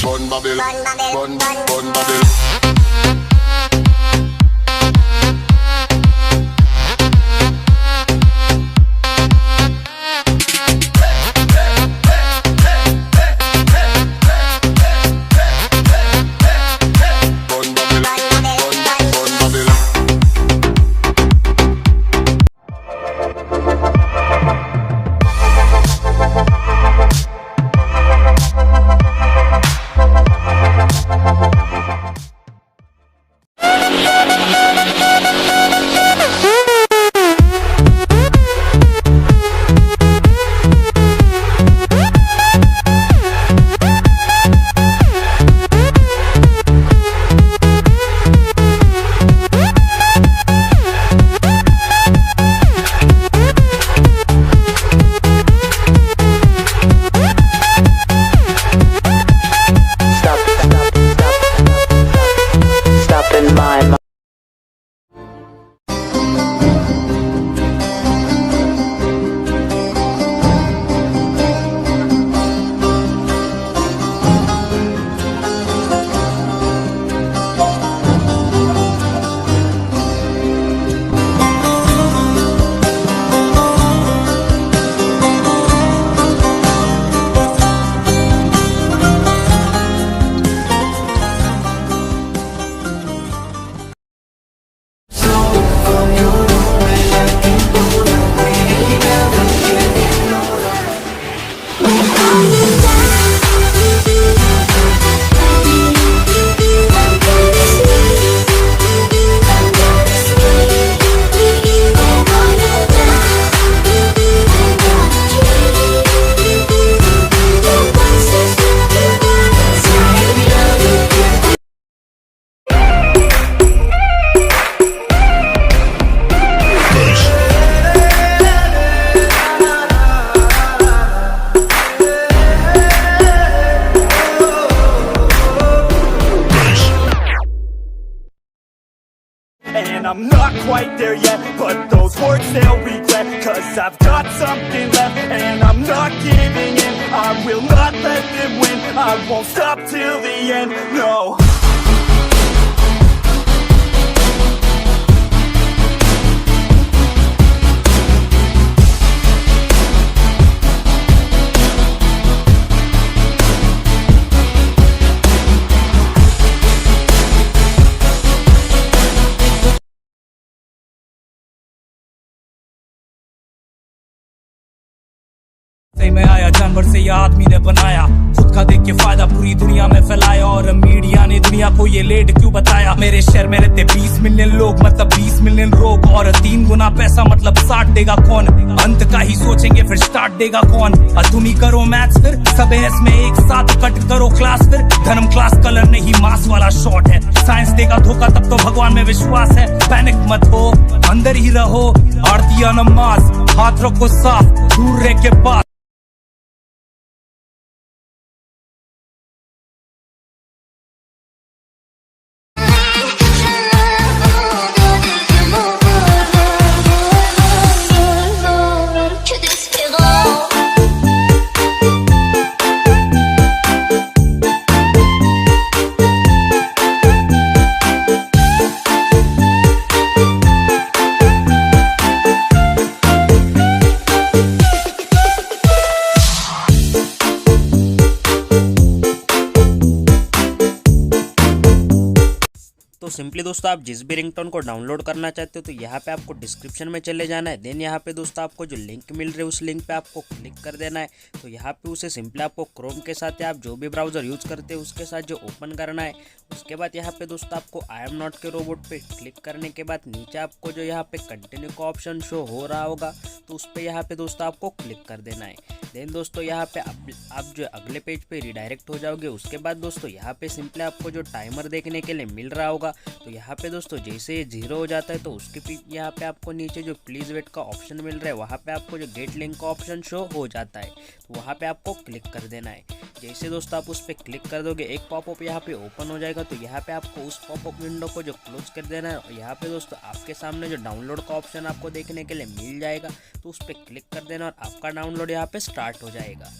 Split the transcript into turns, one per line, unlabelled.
bun bubble, bun bubble.
And I'm not quite there yet, but those words they'll regret, 'cause I've got something left, and I'm not giving in. I will not let them win, I won't stop till the end, no.
सही में आया जानवर से ये आदमी ने बनाया, खुद का देख के फायदा पूरी दुनिया में फैलाया, और मीडिया ने दुनिया को ये लेट क्यों बताया। मेरे शहर में रहते 20 मिलियन लोग, मतलब 20 मिलियन रोग, और 3 गुना पैसा मतलब 60 देगा कौन। अंत का ही सोचेंगे फिर स्टार्ट देगा कौन। और तुम ही करो मैथ्स फिर सब एस में एक साथ कट करो क्लास, फिर धर्म क्लास कलर नहीं मास वाला शॉट है। साइंस देगा धोखा तब तो भगवान में विश्वास है। पैनिक मत हो, अंदर ही रहो, आरती या नमाज, हाथ रखो साफ, दूर रह के पास।
तो सिंपली दोस्तों आप जिस भी रिंगटोन को डाउनलोड करना चाहते हो तो यहाँ पे आपको डिस्क्रिप्शन में चले जाना है। देन यहाँ पे दोस्तों आपको जो लिंक मिल रही है उस लिंक पे आपको क्लिक कर देना है। तो यहाँ पे उसे सिंपली आपको क्रोम के साथ या आप जो भी ब्राउजर यूज करते हो उसके साथ जो ओपन करना है। उसके बाद यहाँ पे दोस्तों आपको आई एम नॉट के रोबोट पे क्लिक करने के बाद नीचे आपको जो यहाँ पे कंटिन्यू का ऑप्शन शो हो रहा होगा तो उस पर यहाँ पे दोस्तों आपको क्लिक कर देना है। देन दोस्तों यहाँ पे आप जो अगले पेज पे रिडायरेक्ट हो जाओगे। उसके बाद दोस्तों यहाँ पे सिंपली आपको जो टाइमर देखने के लिए मिल रहा होगा तो यहाँ पे दोस्तों जैसे ये 0 हो जाता है तो उसके यहाँ पे आपको नीचे जो प्लीज वेट का ऑप्शन मिल रहा है वहाँ पे आपको जो गेट लिंक का ऑप्शन शो हो जाता है तो वहाँ पे आपको क्लिक कर देना है। जैसे दोस्तों आप उस पर क्लिक कर दोगे एक पॉपअप यहाँ पे ओपन हो जाएगा तो यहाँ पे आपको उस पॉपअप विंडो को जो क्लोज कर देना है। और यहाँ पे दोस्तों आपके सामने जो डाउनलोड का ऑप्शन आपको देखने के लिए मिल जाएगा तो उस पर क्लिक कर देना और आपका डाउनलोड यहाँ पे स्टार्ट हो जाएगा।